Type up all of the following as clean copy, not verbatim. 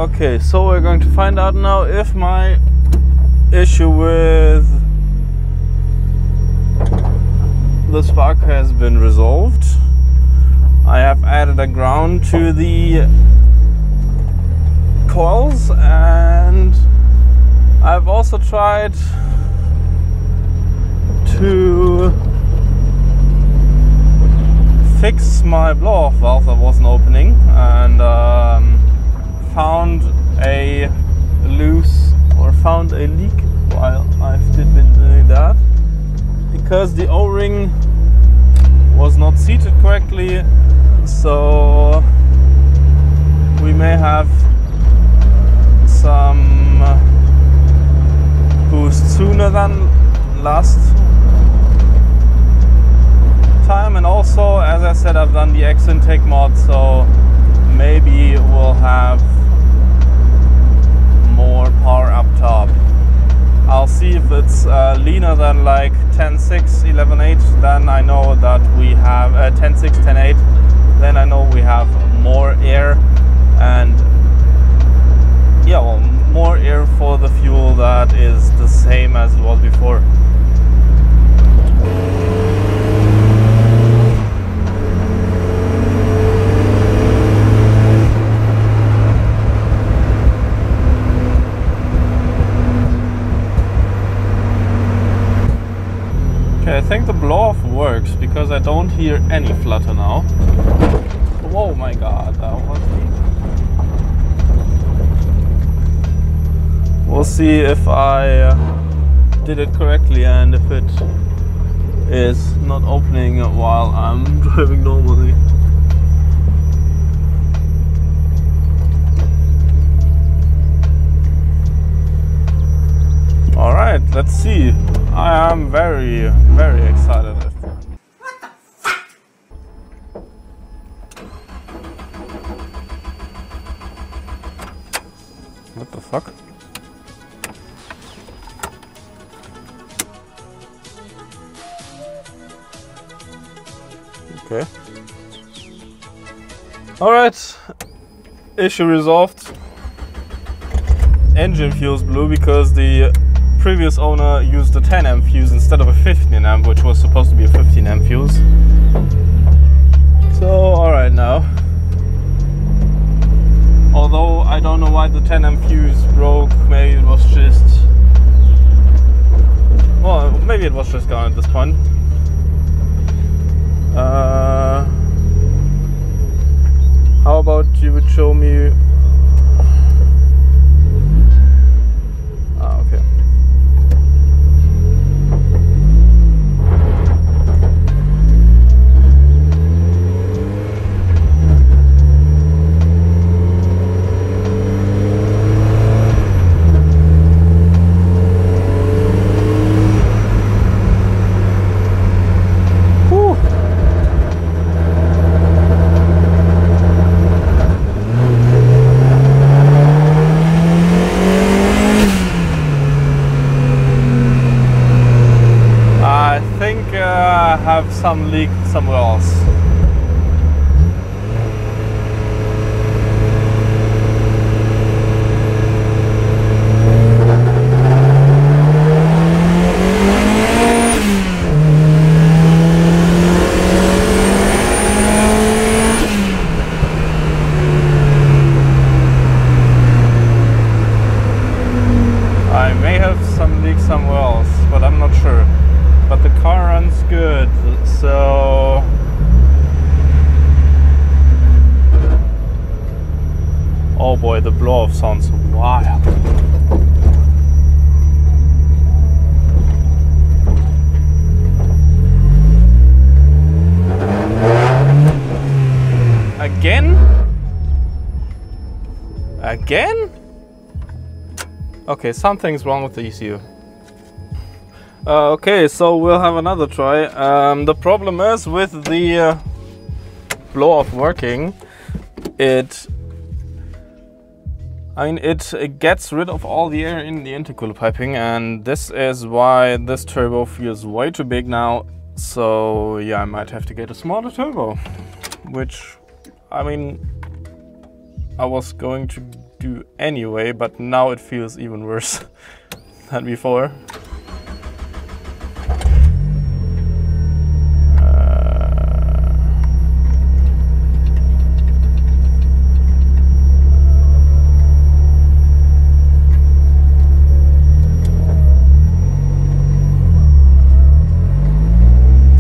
Okay, so we're going to find out now if my issue with the spark has been resolved. I have added a ground to the coils, and I've also tried to fix my blow-off valve that wasn't opening, and found a leak while I've been doing that, because the O-ring was not seated correctly, so we may have some boost sooner than last time. And also, as I said, I've done the Exhintake mod, so maybe we'll have more power up top. I'll see if it's leaner than like 10.6, 11.8, then I know that we have 10.6, 10.8, then I know we have more air, and yeah, well, more air for the fuel that is the same as it was before. I think the blow-off works because I don't hear any flutter now. Oh my god, that was deep. We'll see if I did it correctly and if it is not opening while I'm driving normally. Alright, let's see. I am very, very excited. What the fuck? Okay. Alright. Issue resolved. Engine fuse blew because the previous owner used a 10 amp fuse instead of a 15 amp, which was supposed to be a 15 amp fuse. So, alright now. Although I don't know why the 10 amp fuse broke, maybe it was just... well, maybe it was just gone at this point. How about you would show me... okay. Have some leak somewhere else. I may have some leak somewhere else, but I'm not sure. But the car runs good, so oh boy, the blow-off sounds wild. Again? Again? Okay, something's wrong with the ECU. Okay, so we'll have another try. The problem is with the blow-off working, it gets rid of all the air in the intercooler piping, and this is why this turbo feels way too big now. So yeah, I might have to get a smaller turbo, which I mean, I was going to do anyway, but now it feels even worse than before.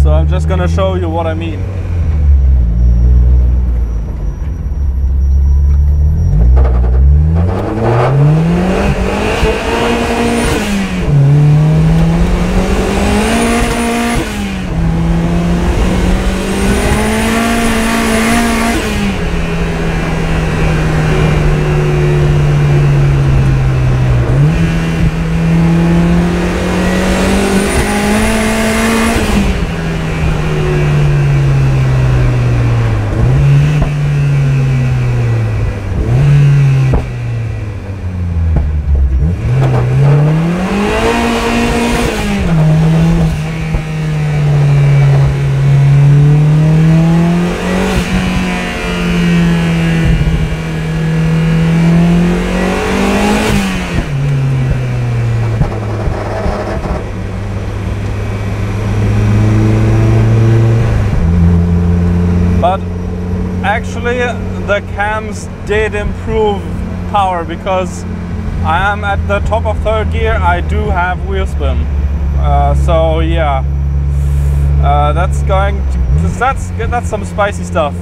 So I'm just gonna show you what I mean. But actually the cams did improve power, because I am at the top of third gear. I do have wheel spin, so yeah, that's some spicy stuff.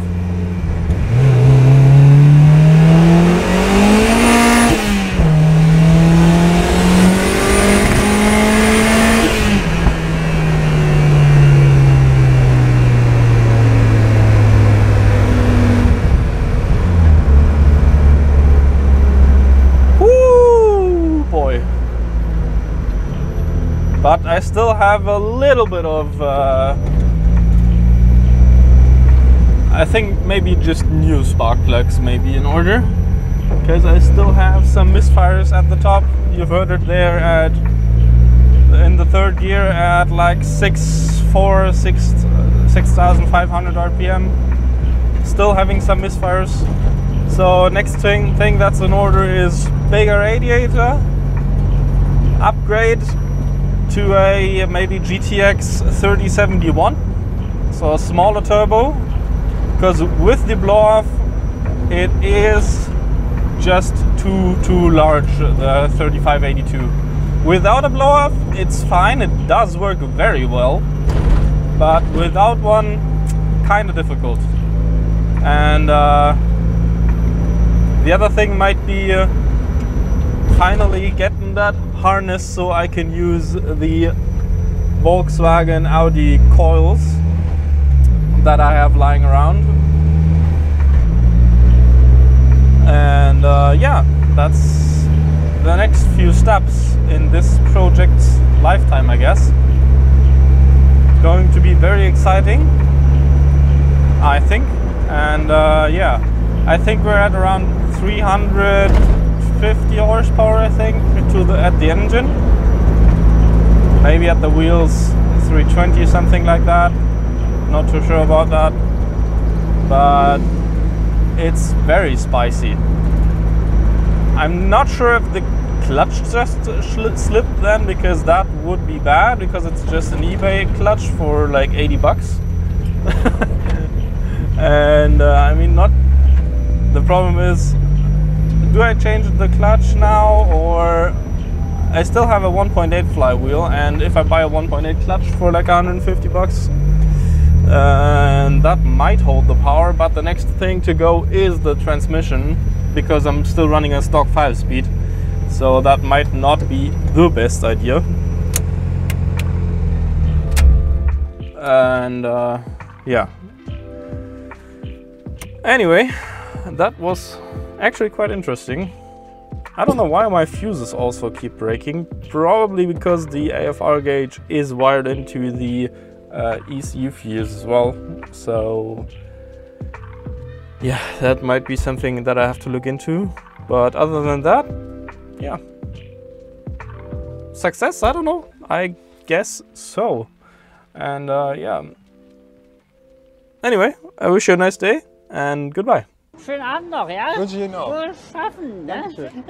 But I still have a little bit of, I think maybe just new spark plugs maybe in order, because I still have some misfires at the top. You've heard it there in the third gear at like 6,500 RPM. Still having some misfires. So next thing that's in order is bigger radiator, upgrade to a maybe GTX 3071, so a smaller turbo, because with the blow off it is just too large, the 3582. Without a blow off it's fine, it does work very well, but without one, kind of difficult. And the other thing might be finally getting that harness so I can use the Volkswagen Audi coils that I have lying around. And yeah, that's the next few steps in this project's lifetime, I guess. Going to be very exciting, I think. And yeah, I think we're at around 350 horsepower, I think, at the engine. Maybe at the wheels 320, something like that. Not too sure about that, but it's very spicy. I'm not sure if the clutch just slipped then, because that would be bad, because it's just an eBay clutch for like 80 bucks. And I mean, the problem is, do I change the clutch now, or I still have a 1.8 flywheel, and if I buy a 1.8 clutch for like 150 bucks, and that might hold the power, but the next thing to go is the transmission, because I'm still running a stock 5-speed, so that might not be the best idea. And yeah, anyway, that was actually quite interesting. I don't know why my fuses also keep breaking. Probably because the AFR gauge is wired into the ECU fuse as well. So yeah, that might be something that I have to look into. But other than that, yeah. Success? I don't know. I guess so. And yeah. Anyway, I wish you a nice day and goodbye. Schönen Abend noch, ja? Wünsche ich Ihnen auch. Frohes Schaffen, ne? Dankeschön.